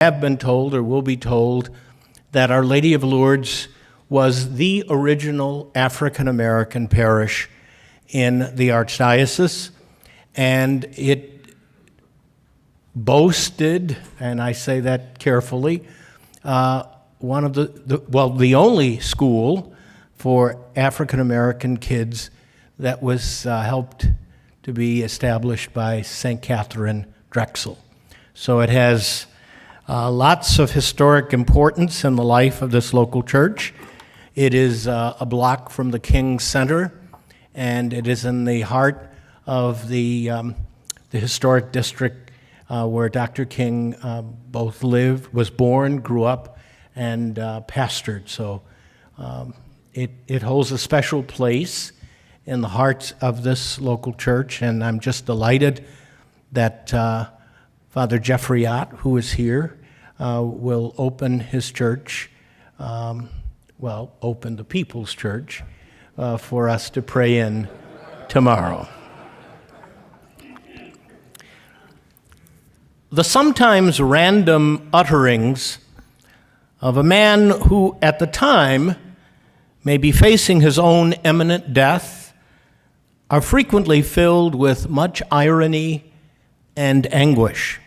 have been told or will be told that Our Lady of Lourdes was the original African-American parish in the Archdiocese, and it boasted, and I say that carefully, one of the only school for African-American kids that was helped to be established by St. Catherine Drexel. So it has lots of historic importance in the life of this local church. It is a block from the King Center, and it is in the heart of the historic district where Dr. King both was born, grew up, and pastored. So it holds a special place in the heart of this local church, and I'm just delighted that Father Jeffrey Ott, who is here, will open his church, open the People's Church for us to pray in tomorrow. The sometimes random utterings of a man who at the time may be facing his own imminent death are frequently filled with much irony and anguish.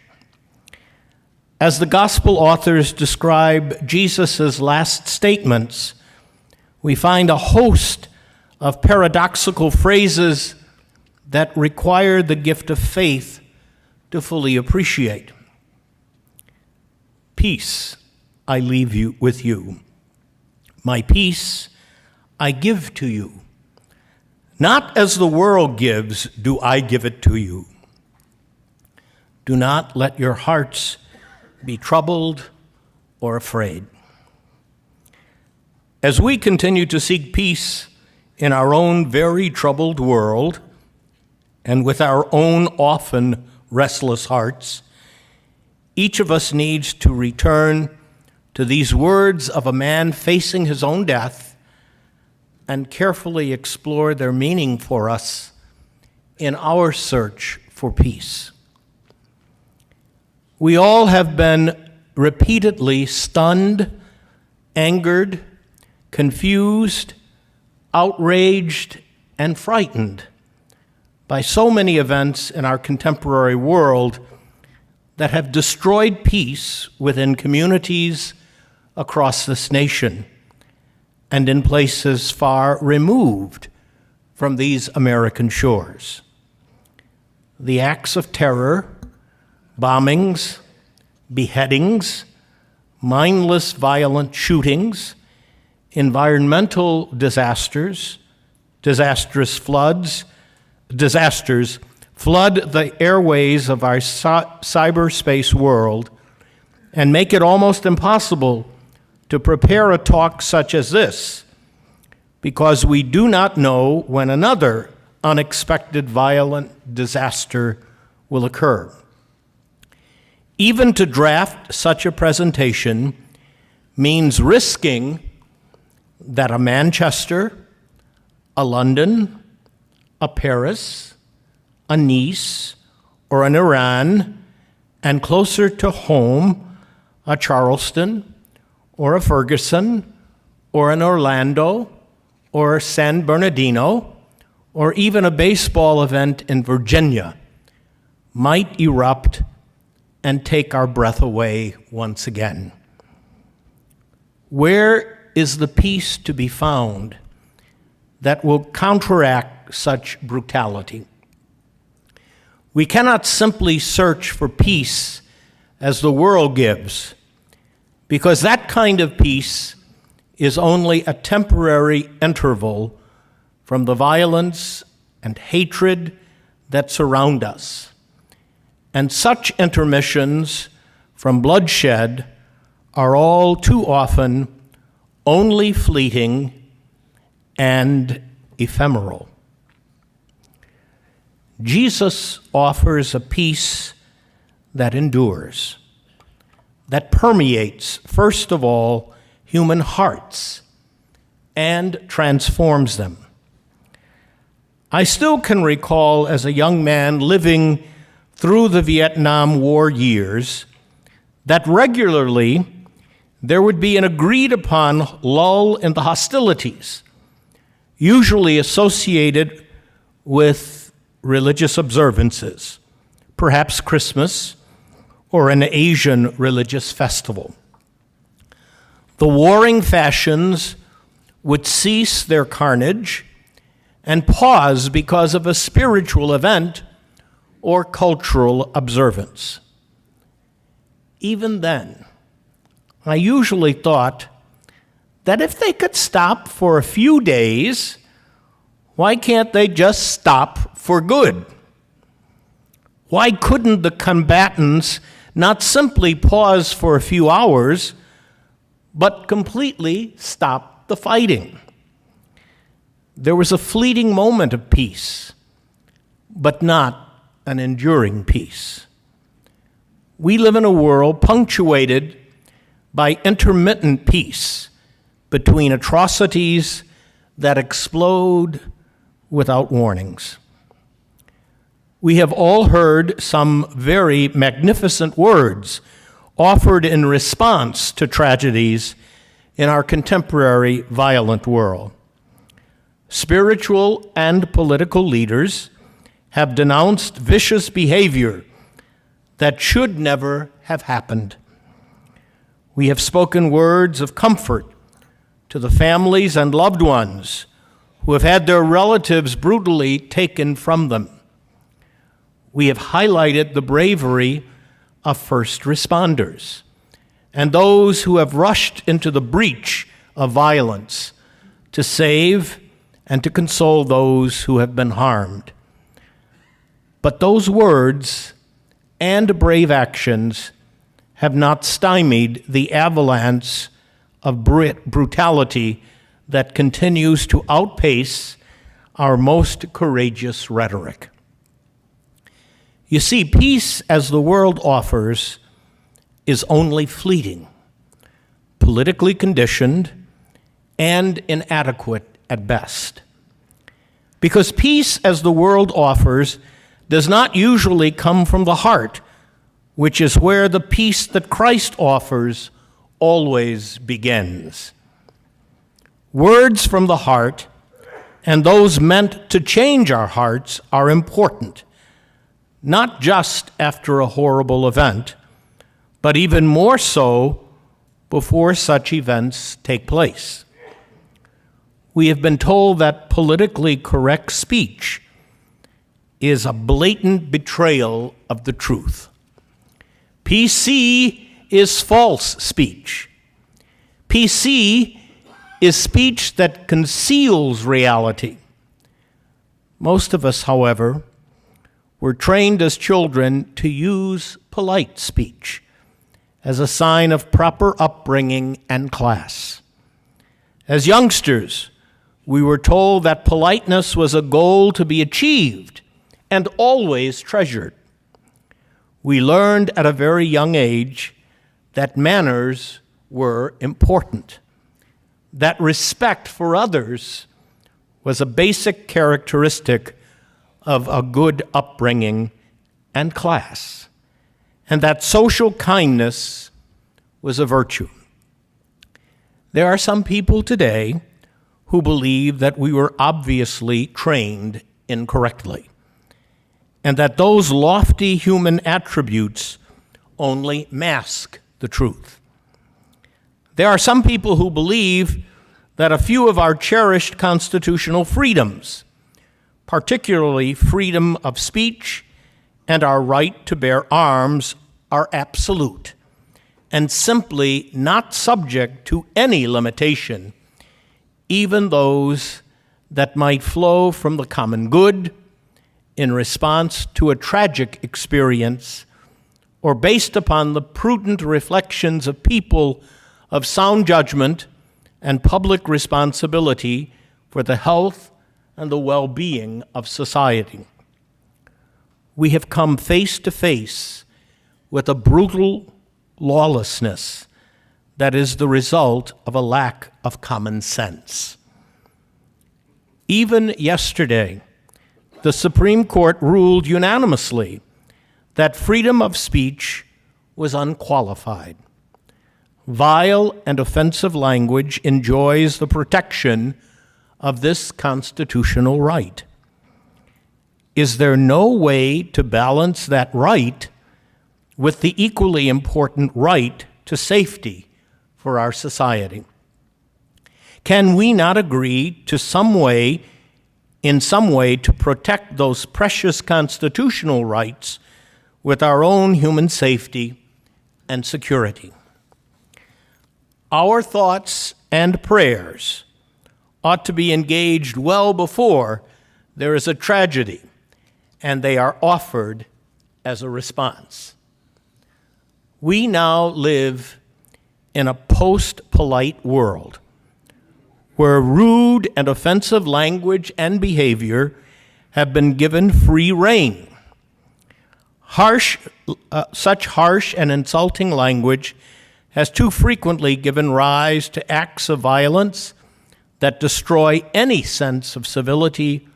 As the gospel authors describe Jesus' last statements, we find a host of paradoxical phrases that require the gift of faith to fully appreciate. Peace I leave you with you. My peace I give to you. Not as the world gives do I give it to you. Do not let your hearts be troubled or afraid. As we continue to seek peace in our own very troubled world and with our own often restless hearts, each of us needs to return to these words of a man facing his own death and carefully explore their meaning for us in our search for peace. We all have been repeatedly stunned, angered, confused, outraged, and frightened by so many events in our contemporary world that have destroyed peace within communities across this nation and in places far removed from these American shores. The acts of terror, bombings, beheadings, mindless violent shootings, environmental disasters, disasters flood the airways of our cyberspace world and make it almost impossible to prepare a talk such as this, because we do not know when another unexpected violent disaster will occur. Even to draft such a presentation means risking that a Manchester, a London, a Paris, a Nice, or an Iran, and closer to home, a Charleston, or a Ferguson, or an Orlando, or San Bernardino, or even a baseball event in Virginia might erupt and take our breath away once again. Where is the peace to be found that will counteract such brutality? We cannot simply search for peace as the world gives, because that kind of peace is only a temporary interval from the violence and hatred that surround us. And such intermissions from bloodshed are all too often only fleeting and ephemeral. Jesus offers a peace that endures, that permeates, first of all, human hearts and transforms them. I still can recall as a young man living through the Vietnam War years that regularly there would be an agreed-upon lull in the hostilities, usually associated with religious observances, perhaps Christmas or an Asian religious festival. The warring factions would cease their carnage and pause because of a spiritual event or cultural observance. Even then, I usually thought that if they could stop for a few days, why can't they just stop for good? Why couldn't the combatants not simply pause for a few hours, but completely stop the fighting? There was a fleeting moment of peace, but not an enduring peace. We live in a world punctuated by intermittent peace between atrocities that explode without warnings. We have all heard some very magnificent words offered in response to tragedies in our contemporary violent world. Spiritual and political leaders have denounced vicious behavior that should never have happened. We have spoken words of comfort to the families and loved ones who have had their relatives brutally taken from them. We have highlighted the bravery of first responders and those who have rushed into the breach of violence to save and to console those who have been harmed. But those words and brave actions have not stymied the avalanche of brutality that continues to outpace our most courageous rhetoric. You see, peace as the world offers is only fleeting, politically conditioned, and inadequate at best. Because peace as the world offers does not usually come from the heart, which is where the peace that Christ offers always begins. Words from the heart, and those meant to change our hearts, are important, not just after a horrible event, but even more so before such events take place. We have been told that politically correct speech is a blatant betrayal of the truth. PC is false speech. PC is speech that conceals reality. Most of us, however, were trained as children to use polite speech as a sign of proper upbringing and class. As youngsters, we were told that politeness was a goal to be achieved and always treasured. We learned at a very young age that manners were important, that respect for others was a basic characteristic of a good upbringing and class, and that social kindness was a virtue. There are some people today who believe that we were obviously trained incorrectly, and that those lofty human attributes only mask the truth. There are some people who believe that a few of our cherished constitutional freedoms, particularly freedom of speech and our right to bear arms, are absolute and simply not subject to any limitation, even those that might flow from the common good in response to a tragic experience or based upon the prudent reflections of people of sound judgment and public responsibility for the health and the well-being of society. We have come face to face with a brutal lawlessness that is the result of a lack of common sense. Even yesterday, the Supreme Court ruled unanimously that freedom of speech was unqualified. Vile and offensive language enjoys the protection of this constitutional right. Is there no way to balance that right with the equally important right to safety for our society? Can we not agree to in some way to protect those precious constitutional rights with our own human safety and security? Our thoughts and prayers ought to be engaged well before there is a tragedy, and they are offered as a response. We now live in a post-polite world where rude and offensive language and behavior have been given free rein. Such harsh and insulting language has too frequently given rise to acts of violence that destroy any sense of civility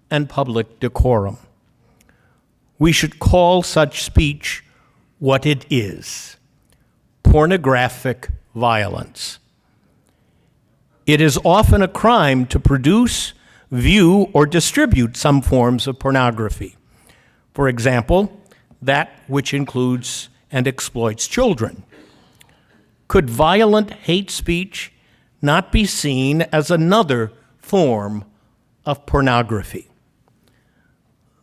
and public decorum. We should call such speech what it is: pornographic violence. It is often a crime to produce, view, or distribute some forms of pornography. For example, that which includes and exploits children. Could violent hate speech not be seen as another form of pornography?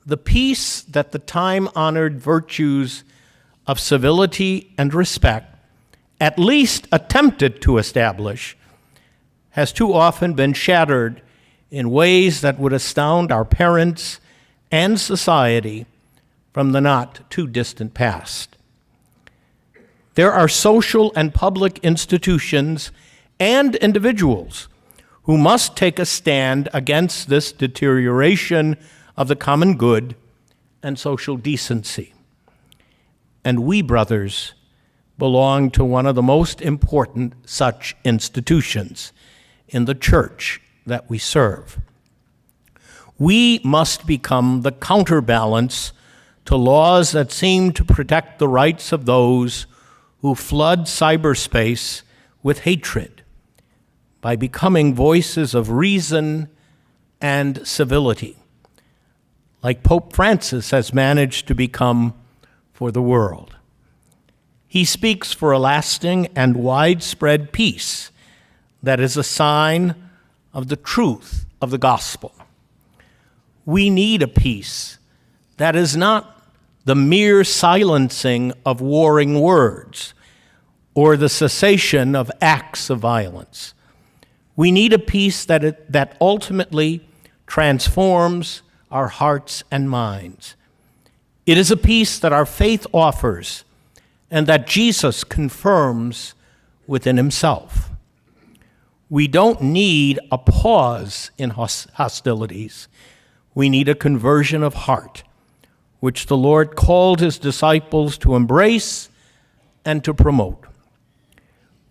The peace that the time-honored virtues of civility and respect at least attempted to establish has too often been shattered in ways that would astound our parents and society from the not-too-distant past. There are social and public institutions and individuals who must take a stand against this deterioration of the common good and social decency. And we, brothers, belong to one of the most important such institutions in the church that we serve. We must become the counterbalance to laws that seem to protect the rights of those who flood cyberspace with hatred by becoming voices of reason and civility, like Pope Francis has managed to become for the world. He speaks for a lasting and widespread peace that is a sign of the truth of the gospel. We need a peace that is not the mere silencing of warring words or the cessation of acts of violence. We need a peace that ultimately transforms our hearts and minds. It is a peace that our faith offers and that Jesus confirms within himself. We don't need a pause in hostilities. We need a conversion of heart, which the Lord called his disciples to embrace and to promote.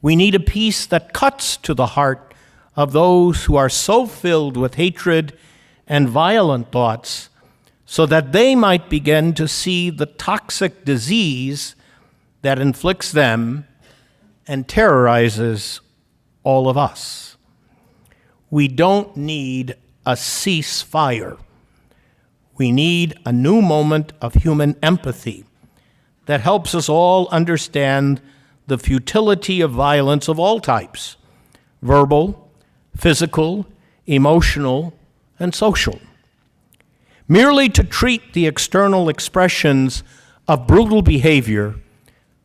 We need a peace that cuts to the heart of those who are so filled with hatred and violent thoughts, so that they might begin to see the toxic disease that inflicts them and terrorizes all of us. We don't need a ceasefire. We need a new moment of human empathy that helps us all understand the futility of violence of all types: verbal, physical, emotional, and social. Merely to treat the external expressions of brutal behavior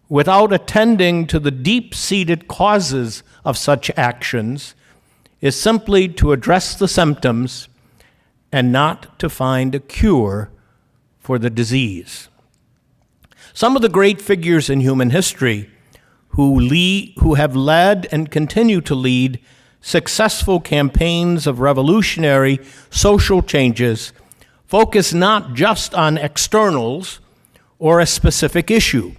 without attending to the deep-seated causes of such actions is simply to address the symptoms and not to find a cure for the disease. Some of the great figures in human history who have led and continue to lead successful campaigns of revolutionary social changes focus not just on externals or a specific issue,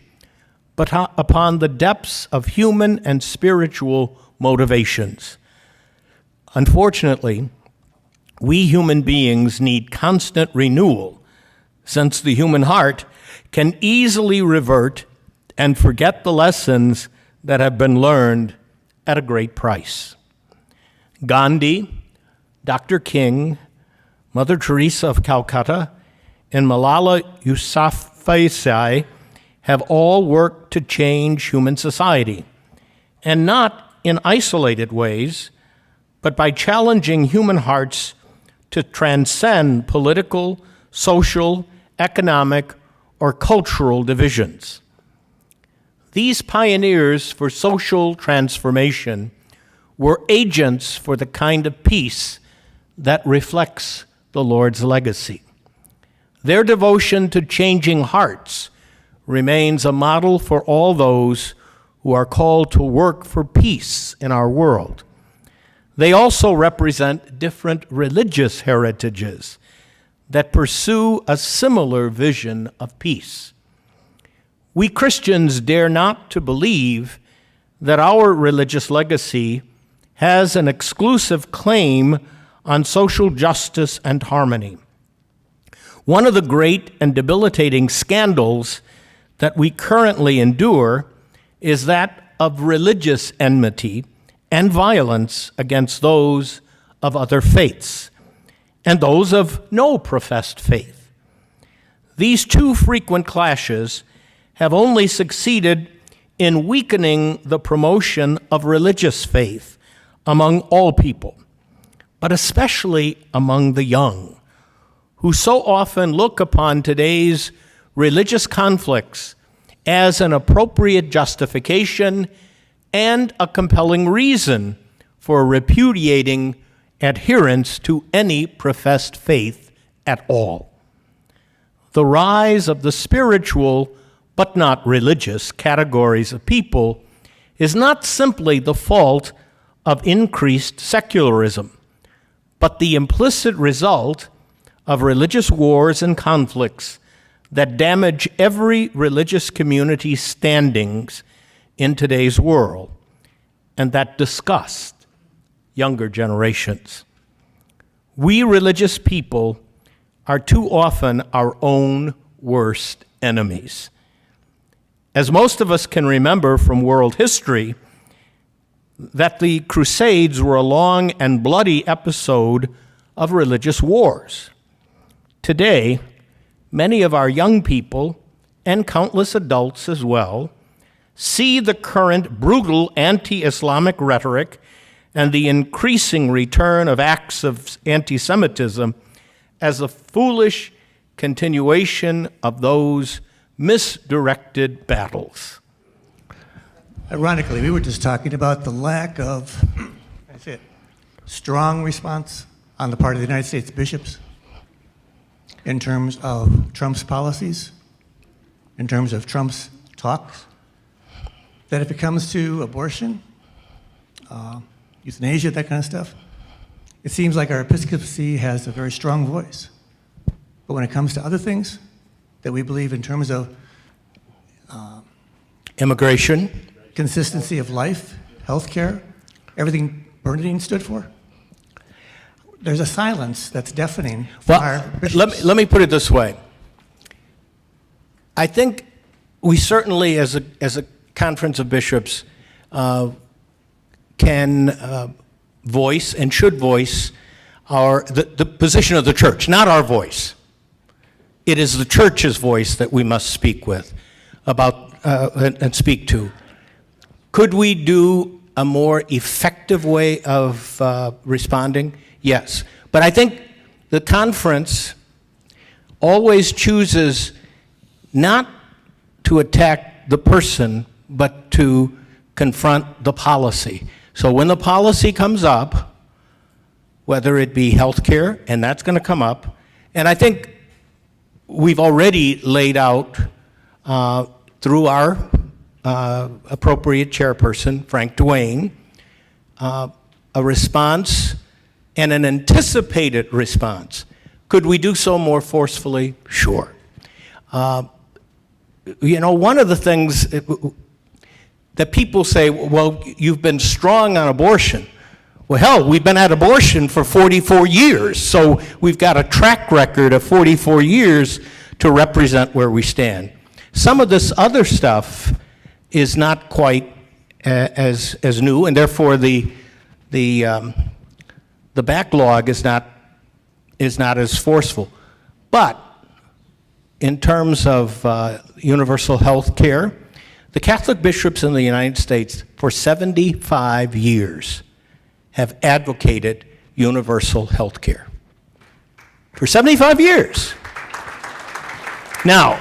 but upon the depths of human and spiritual motivations. Unfortunately, we human beings need constant renewal, since the human heart can easily revert and forget the lessons that have been learned at a great price. Gandhi, Dr. King, Mother Teresa of Calcutta, and Malala Yousafzai have all worked to change human society, and not in isolated ways, but by challenging human hearts to transcend political, social, economic, or cultural divisions. These pioneers for social transformation were agents for the kind of peace that reflects the Lord's legacy. Their devotion to changing hearts remains a model for all those who are called to work for peace in our world. They also represent different religious heritages that pursue a similar vision of peace. We Christians dare not to believe that our religious legacy has an exclusive claim on social justice and harmony. One of the great and debilitating scandals that we currently endure is that of religious enmity and violence against those of other faiths and those of no professed faith. These two frequent clashes have only succeeded in weakening the promotion of religious faith among all people, but especially among the young, who so often look upon today's religious conflicts as an appropriate justification and a compelling reason for repudiating adherence to any professed faith at all. The rise of the spiritual, but not religious, categories of people is not simply the fault of increased secularism, but the implicit result of religious wars and conflicts that damage every religious community's standings in today's world, and that disgust younger generations. We religious people are too often our own worst enemies. As most of us can remember from world history, that the Crusades were a long and bloody episode of religious wars. Today, many of our young people, and countless adults as well, see the current brutal anti-Islamic rhetoric and the increasing return of acts of anti-Semitism as a foolish continuation of those misdirected battles. Ironically, we were just talking about the lack of strong response on the part of the United States bishops in terms of Trump's policies, in terms of Trump's talks, that if it comes to abortion, euthanasia, that kind of stuff, it seems like our episcopacy has a very strong voice. But when it comes to other things that we believe in terms of immigration, consistency of life, healthcare, everything Bernadine stood for, there's a silence that's deafening for our bishops. Let me put it this way. I think we certainly, as a conference of bishops, can voice and should voice the position of the church, not our voice. It is the church's voice that we must speak with about and speak to. Could we do a more effective way of responding? Yes. But I think the conference always chooses not to attack the person, but to confront the policy. So when the policy comes up, whether it be healthcare, and that's going to come up, and I think we've already laid out through our appropriate chairperson, Frank Duane, a response and an anticipated response. Could we do so more forcefully? Sure. One of the things that people say, well, you've been strong on abortion. Well, hell, we've been at abortion for 44 years, so we've got a track record of 44 years to represent where we stand. Some of this other stuff is not quite as new, and therefore the backlog is not as forceful. But in terms of universal health care, the Catholic bishops in the United States for 75 years have advocated universal health care. For 75 years. Now,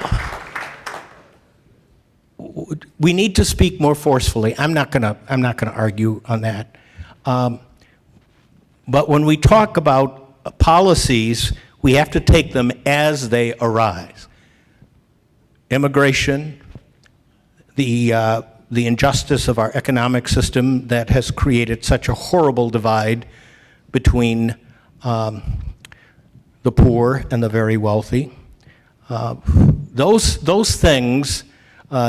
we need to speak more forcefully. I'm not going to argue on that. But when we talk about policies, we have to take them as they arise. Immigration, the injustice of our economic system that has created such a horrible divide between the poor and the very wealthy. Those things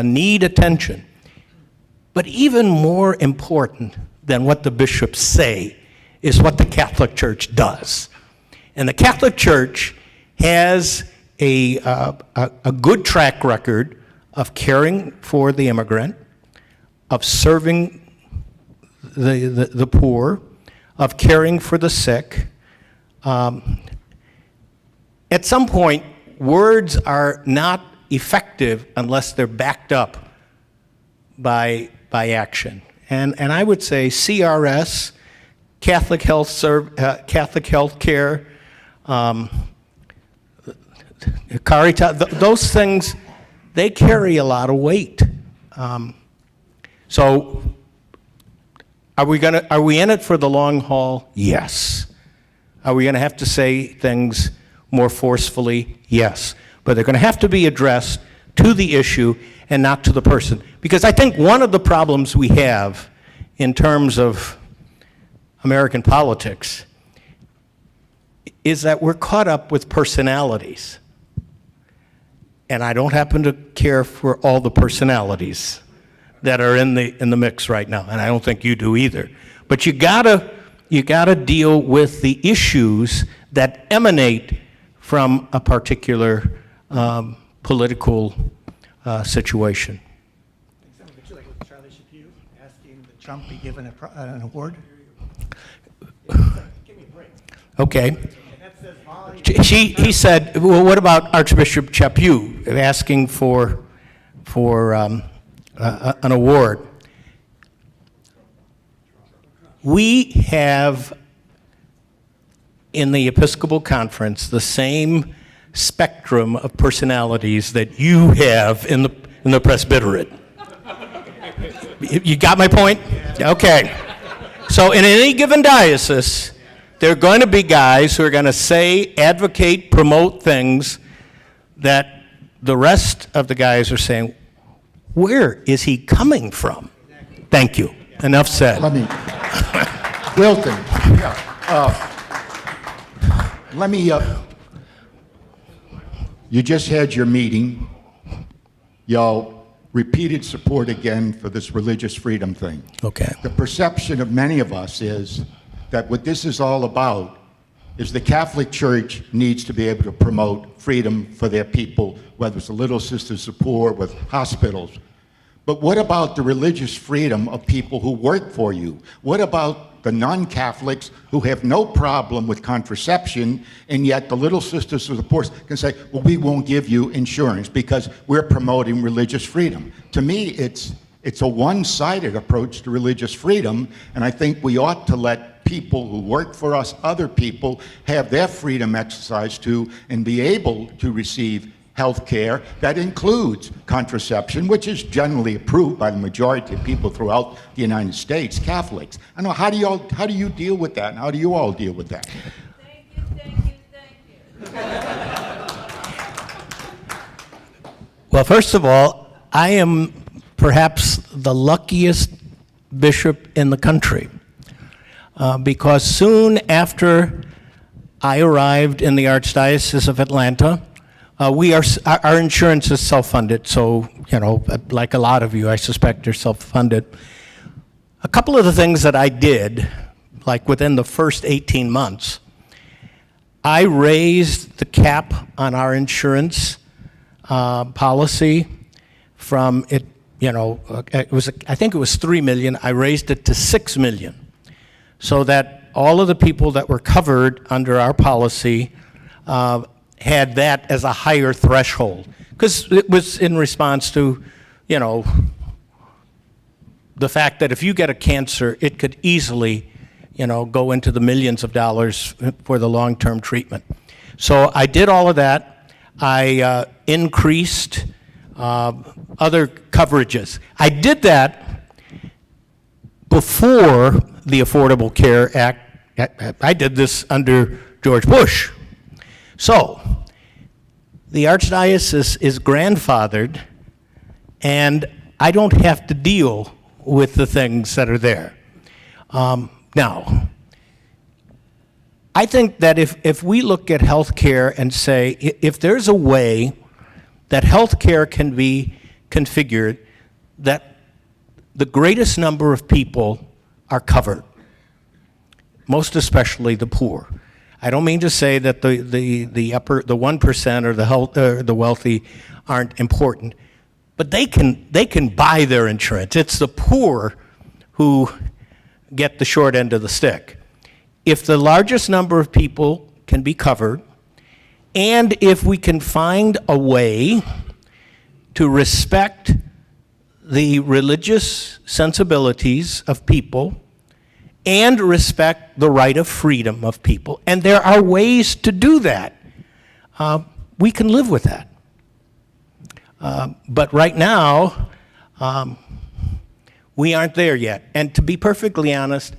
need attention. But even more important than what the bishops say is what the Catholic Church does. And the Catholic Church has a good track record of caring for the immigrant, of serving the poor, of caring for the sick. At some point, words are not effective unless they're backed up by action. And I would say CRS, Catholic health care, Caritas, those things, they carry a lot of weight. So are we in it for the long haul? Yes. Are we going to have to say things more forcefully? Yes. But they're going to have to be addressed to the issue and not to the person. Because I think one of the problems we have in terms of American politics is that we're caught up with personalities. And I don't happen to care for all the personalities that are in the mix right now, and I don't think you do either. But you gotta deal with the issues that emanate from a particular political situation. Would you like with Charlie Shapiro asking that Trump be given an award? Give me a break. Okay. He said, well, what about Archbishop Chaput asking for an award? We have in the Episcopal Conference the same spectrum of personalities that you have in the presbyterate. You got my point? Okay. So in any given diocese, there are going to be guys who are going to say, advocate, promote things that the rest of the guys are saying, where is he coming from? Thank you. Enough said. Let me, Wilton, let me, you just had your meeting. Y'all repeated support again for this religious freedom thing. Okay. The perception of many of us is that what this is all about is the Catholic Church needs to be able to promote freedom for their people, whether it's the Little Sisters of Poor with hospitals. But what about the religious freedom of people who work for you? What about the non-Catholics who have no problem with contraception, and yet the Little Sisters of the Poor can say, well, we won't give you insurance because we're promoting religious freedom. To me, it's a one-sided approach to religious freedom, and I think we ought to let people who work for us, other people, have their freedom exercised too, and be able to receive health care that includes contraception, which is generally approved by the majority of people throughout the United States, Catholics. I know, how do you deal with that, and how do you all deal with that? Thank you. Well, first of all, I am perhaps the luckiest bishop in the country because soon after I arrived in the Archdiocese of Atlanta, our insurance is self-funded, so, like a lot of you, I suspect you're self-funded. A couple of the things that I did, like within the first 18 months, I raised the cap on our insurance policy from it I think it was 3 million. I raised it to 6 million, so that all of the people that were covered under our policy had that as a higher threshold, because it was in response to, the fact that if you get a cancer, it could easily, go into the millions of dollars for the long-term treatment. So I did all of that. I increased other coverages. I did that before the Affordable Care Act. I did this under George Bush. So the Archdiocese is grandfathered, and I don't have to deal with the things that are there. Now, I think that if we look at healthcare and say, if there's a way that healthcare can be configured that the greatest number of people are covered, most especially the poor. I don't mean to say that the 1% or the wealthy aren't important, but they can buy their insurance. It's the poor who get the short end of the stick. If the largest number of people can be covered, and if we can find a way to respect the religious sensibilities of people and respect the right of freedom of people, and there are ways to do that, we can live with that. But right now, we aren't there yet. And to be perfectly honest,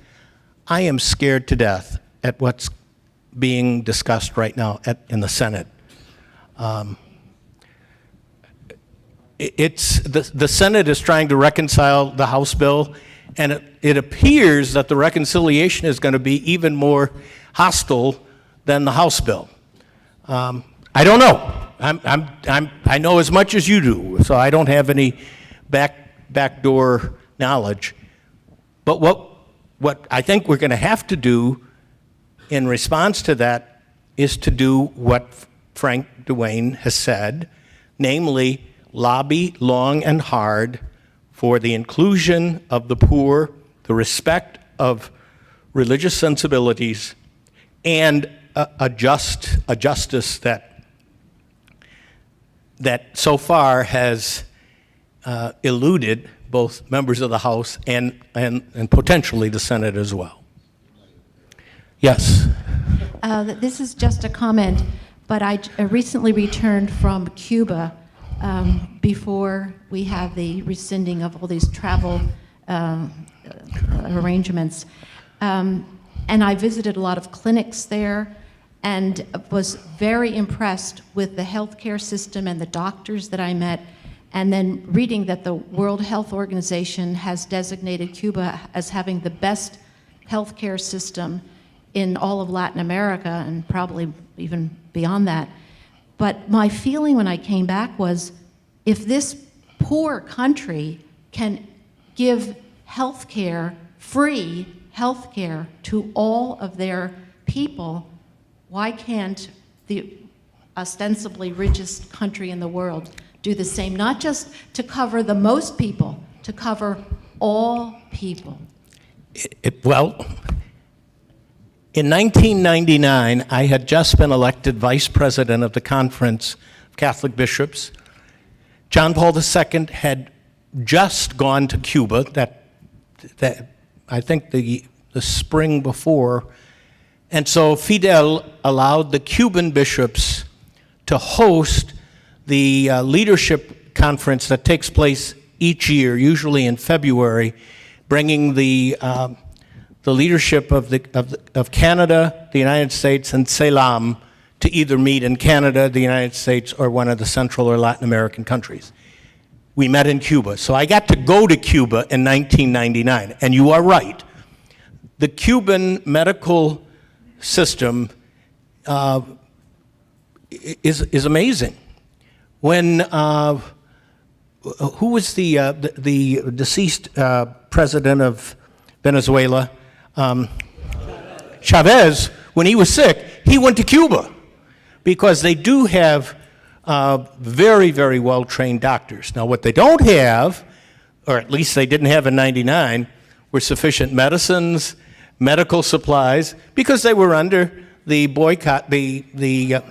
I am scared to death at what's being discussed right now in the Senate. The Senate is trying to reconcile the House bill, and it appears that the reconciliation is going to be even more hostile than the House bill. I don't know. I know as much as you do, so I don't have any backdoor knowledge. But what I think we're going to have to do in response to that is to do what Frank Duane has said, namely lobby long and hard for the inclusion of the poor, the respect of religious sensibilities, and a justice that so far has eluded both members of the House and potentially the Senate as well. Yes? This is just a comment, but I recently returned from Cuba before we have the rescinding of all these travel arrangements. And I visited a lot of clinics there and was very impressed with the healthcare system and the doctors that I met. And then reading that the World Health Organization has designated Cuba as having the best healthcare system in all of Latin America and probably even beyond that. But my feeling when I came back was, if this poor country can give healthcare, free healthcare to all of their people, why can't the ostensibly richest country in the world do the same? Not just to cover the most people, to cover all people. Well, in 1999, I had just been elected vice president of the Conference of Catholic Bishops. John Paul II had just gone to Cuba, that I think the spring before, and so Fidel allowed the Cuban bishops to host the leadership conference that takes place each year, usually in February, bringing the leadership of Canada, the United States, and CELAM to either meet in Canada, the United States, or one of the Central or Latin American countries. We met in Cuba. So I got to go to Cuba in 1999. And you are right. The Cuban medical system is amazing. When, who was the deceased president of Venezuela? Chavez, when he was sick, he went to Cuba because they do have very, very well-trained doctors. Now, what they don't have or at least they didn't have in 99, were sufficient medicines, medical supplies, because they were under the boycott, the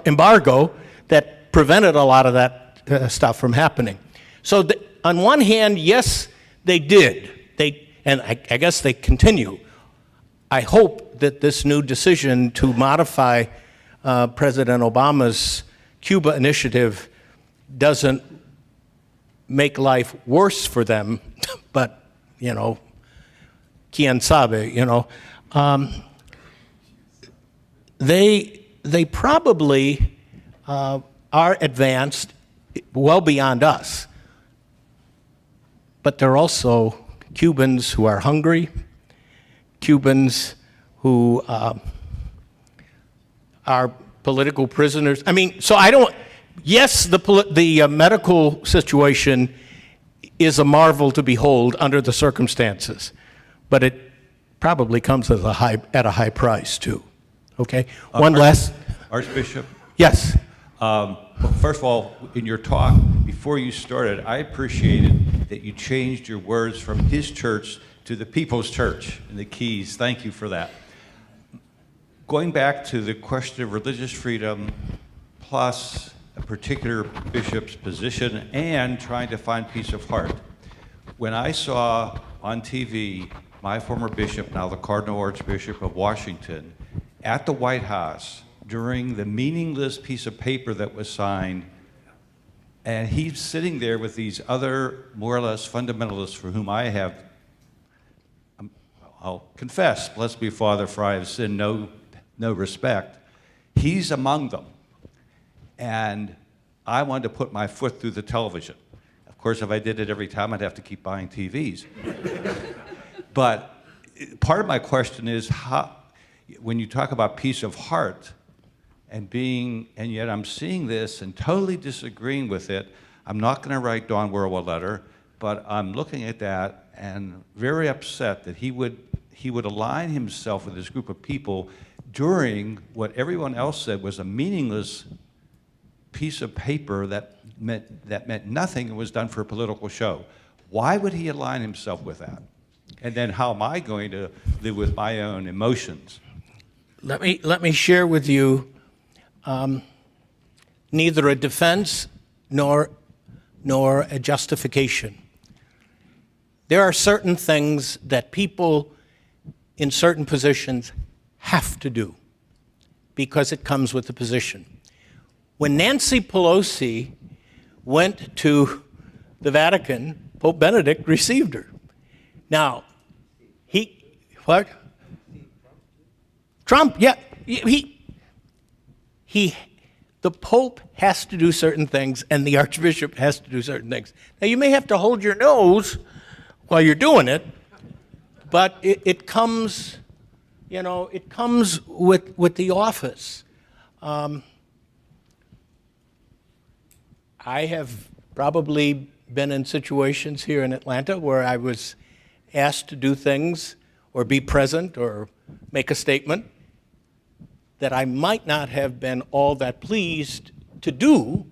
embargo that prevented a lot of that stuff from happening. So on one hand, yes, they did. And I guess they continue. I hope that this new decision to modify President Obama's Cuba initiative doesn't make life worse for them, but, quien sabe, they probably are advanced well beyond us, but they're also Cubans who are hungry, Cubans who are political prisoners. Yes, the medical situation is a marvel to behold under the circumstances, but it probably comes at a high price too. Okay, one last. Archbishop? Yes. First of all, in your talk, before you started, I appreciated that you changed your words from his church to the people's church and the keys. Thank you for that. Going back to the question of religious freedom plus a particular bishop's position and trying to find peace of heart. When I saw on TV my former bishop, now the Cardinal Archbishop of Washington, at the White House during the meaningless piece of paper that was signed, and he's sitting there with these other more or less fundamentalists for whom I have, I'll confess, blessed be Father, for I have sinned no respect. He's among them. And I wanted to put my foot through the television. Of course, if I did it every time, I'd have to keep buying TVs. But part of my question is, how, when you talk about peace of heart, and yet I'm seeing this and totally disagreeing with it. I'm not going to write Don Worrell a letter, but I'm looking at that and very upset that he would align himself with this group of people during what everyone else said was a meaningless piece of paper that meant nothing and was done for a political show. Why would he align himself with that? And then how am I going to live with my own emotions? Let me share with you neither a defense nor a justification. There are certain things that people in certain positions have to do because it comes with the position. When Nancy Pelosi went to the Vatican, Pope Benedict received her. Now, what? Trump, yeah. The Pope has to do certain things, and the Archbishop has to do certain things. Now, you may have to hold your nose while you're doing it, but it comes, it comes with the office. I have probably been in situations here in Atlanta where I was asked to do things or be present or make a statement that I might not have been all that pleased to do,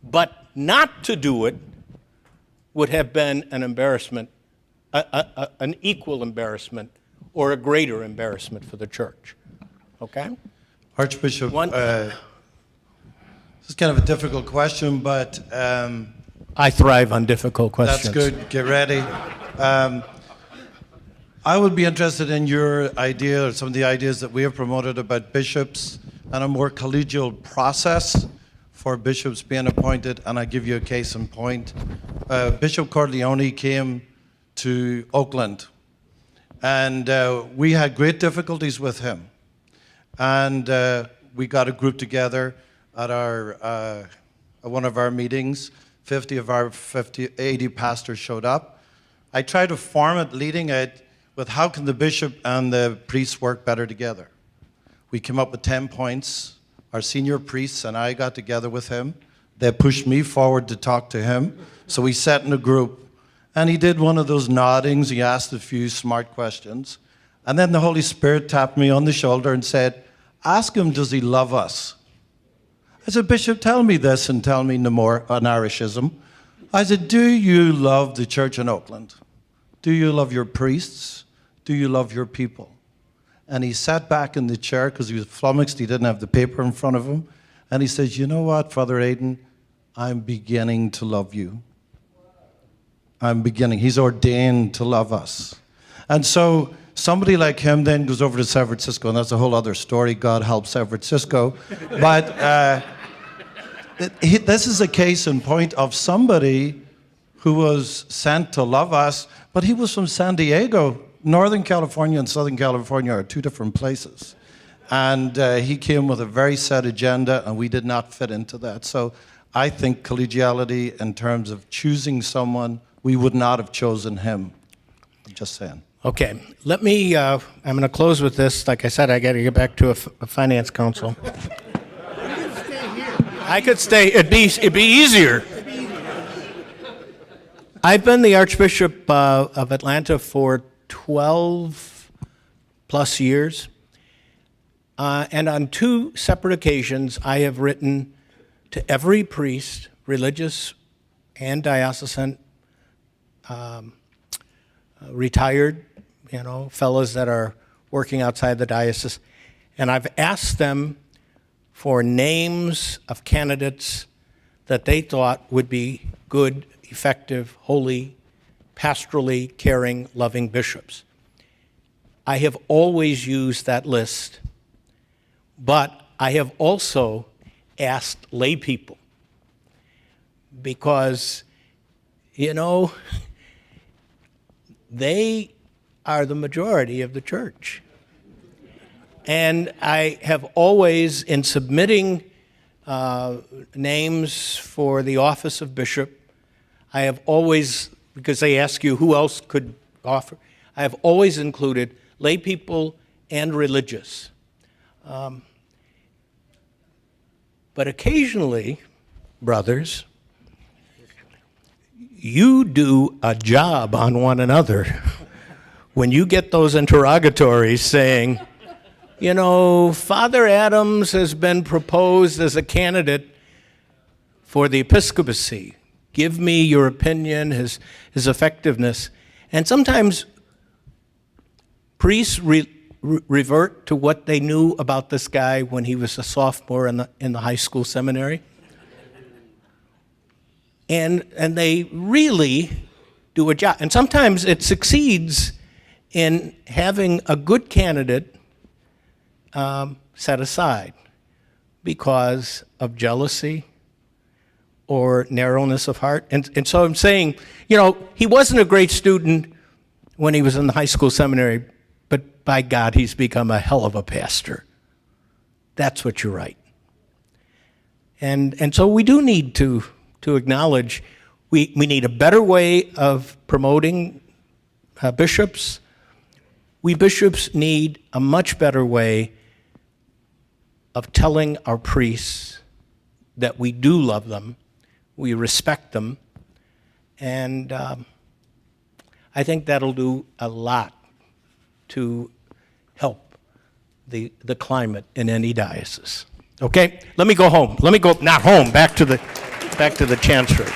but not to do it would have been an embarrassment, an equal embarrassment or a greater embarrassment for the church. Okay? Archbishop, this is kind of a difficult question, but I thrive on difficult questions. that's good. Get ready. I would be interested in your idea or some of the ideas that we have promoted about bishops and a more collegial process for bishops being appointed, and I'll give you a case in point. Bishop Corleone came to Oakland, and we had great difficulties with him. And we got a group together at one of our meetings. 50 of our 80 pastors showed up. I tried to form it, leading it with how can the bishop and the priests work better together. We came up with 10 points. Our senior priests and I got together with him. They pushed me forward to talk to him. So we sat in a group, and he did one of those noddings. He asked a few smart questions. And then the Holy Spirit tapped me on the shoulder and said, ask him, does he love us? I said, Bishop, tell me this and tell me no more, an Irishism. I said, do you love the church in Oakland? Do you love your priests? Do you love your people? And he sat back in the chair because he was flummoxed. He didn't have the paper in front of him. And he says, you know what, Father Aidan? I'm beginning to love you. I'm beginning. He's ordained to love us. And so somebody like him then goes over to San Francisco, and that's a whole other story. God help San Francisco. But this is a case in point of somebody who was sent to love us, but he was from San Diego. Northern California and Southern California are two different places. And he came with a very set agenda, and we did not fit into that. So I think collegiality in terms of choosing someone, we would not have chosen him. I'm just saying. Okay, let me, I'm going to close with this. Like I said, I got to get back to a finance council. I could stay, it'd be easier. I've been the Archbishop of Atlanta for 12 plus years. And on 2 separate occasions, I have written to every priest, religious and diocesan, retired, fellows that are working outside the diocese, and I've asked them for names of candidates that they thought would be good, effective, holy, pastorally caring, loving bishops. I have always used that list, but I have also asked lay people because, they are the majority of the church. And I have always, in submitting names for the office of bishop, I have always, because they ask you who else could offer, I have always included lay people and religious. But occasionally, brothers, you do a job on one another when you get those interrogatories saying, Father Adams has been proposed as a candidate for the episcopacy. Give me your opinion, his effectiveness. And sometimes priests revert to what they knew about this guy when he was a sophomore in the high school seminary. And they really do a job. And sometimes it succeeds in having a good candidate set aside because of jealousy or narrowness of heart. And so I'm saying, he wasn't a great student when he was in the high school seminary, but by God, he's become a hell of a pastor. That's what you write. And so we do need to acknowledge we need a better way of promoting bishops. We bishops need a much better way of telling our priests that we do love them, we respect them, and I think that'll do a lot to help the climate in any diocese. Okay, let me go home. Let me go, not home, back to the chancery.